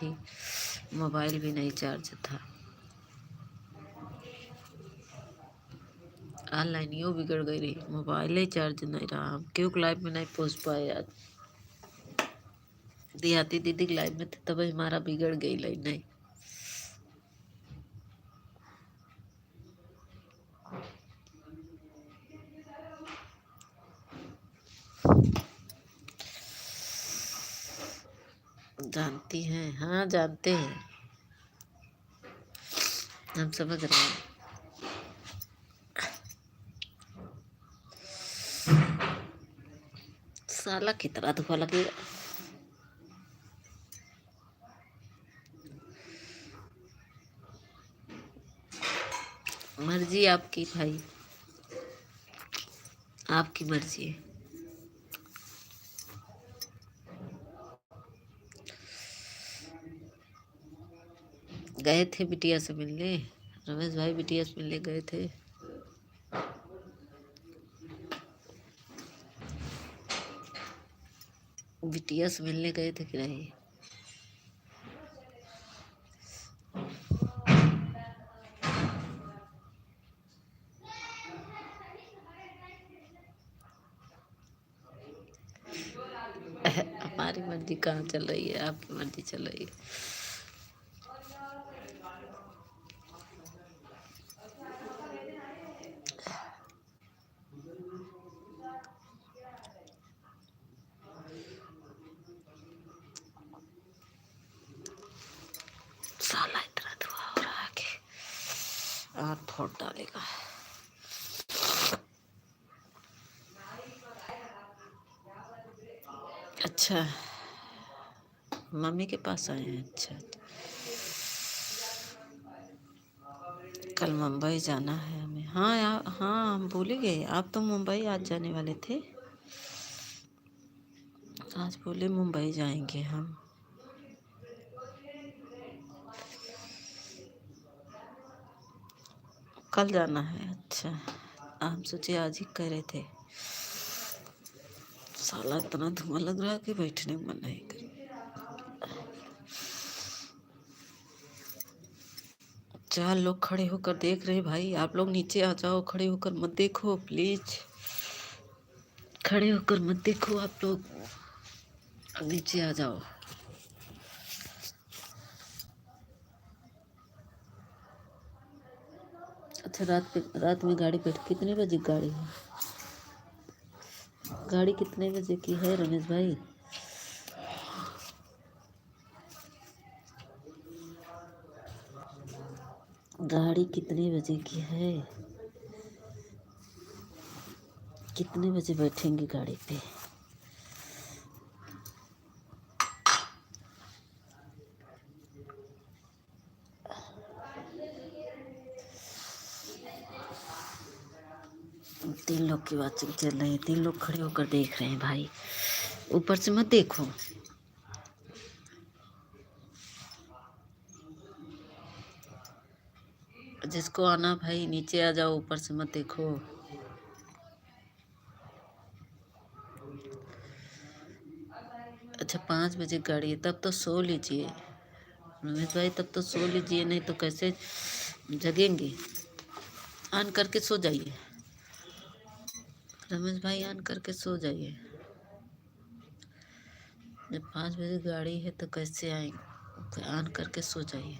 थी, मोबाइल भी नहीं चार्ज था। ऑनलाइन यूँ बिगड़ गई रही, मोबाइल ही चार्ज नहीं रहा। हम क्यों लाइव में नहीं पहुँच पाए आज। देहाती दीदी लाइव में थे तब हमारा बिगड़ गई लाइन नहीं। जानती हैं? हाँ जानते हैं, हम समझ रहे हैं। साला कितना धुआं लगेगा। मर्जी आपकी भाई, आपकी मर्जी है। गए थे बिटिया से मिलने, रमेश भाई बिटिया से मिलने गए थे। बिटिया से मिलने गए थे कि नहीं? हमारी मर्जी कहाँ चल रही है, आपकी मर्जी चल रही है। साला इतना धुआं हो रहा है कि और फोड़ डालेगा। अच्छा, मम्मी के पास आए हैं। अच्छा, कल मुंबई जाना है हमें। हाँ यार, हाँ हम भूल ही गए, आप तो मुंबई आज जाने वाले थे। आज बोले मुंबई जाएंगे हम। कल जाना है। अच्छा, हम सोचे आज ही कह रहे थे। साला इतना धुआं लग रहा है कि बैठने में मन नहीं कर। 4 लोग खड़े होकर देख रहे भाई, आप लोग नीचे आ जाओ, खड़े होकर मत देखो प्लीज, खड़े होकर मत देखो आप लोग, नीचे आ जाओ। अच्छा, रात में गाड़ी बैठ, कितने बजे गाड़ी है? गाड़ी कितने बजे की है रमेश भाई? गाड़ी कितने बजे की है? कितने बजे बैठेंगे गाड़ी पे? तीन लोग की वाचिंग चल रही है, 3 लोग खड़े होकर देख रहे हैं भाई, ऊपर से मत देखो। जिसको आना भाई नीचे आ जाओ, ऊपर से मत देखो। अच्छा, 5 बजे गाड़ी है, तब तो सो लीजिए रमेश भाई, तब तो सो लीजिए, नहीं तो कैसे जगेंगे। ऑन करके सो जाइए रमेश भाई, ऑन करके सो जाइए। जब 5 बजे गाड़ी है तो कैसे आएंगे, ऑन करके सो जाइए।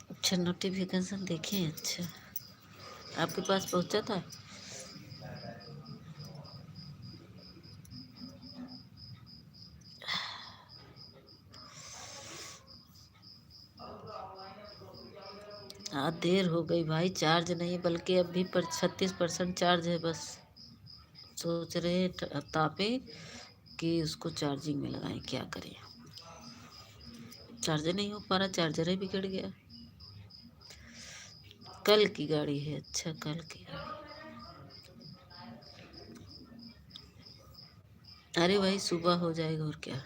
अच्छा, नोटिफिकेशन देखें। अच्छा, आपके पास पहुंचा था? हाँ, देर हो गई भाई, चार्ज नहीं बल्कि अभी पर 36% चार्ज है बस। सोच रहे तापे कि उसको चार्जिंग में लगाएं, क्या करें। चार्जर नहीं हो पा रहा, चार्जर ही बिगड़ गया। कल की गाड़ी है। अच्छा, कल की गाड़ी। अरे भाई सुबह हो जाएगा और क्या।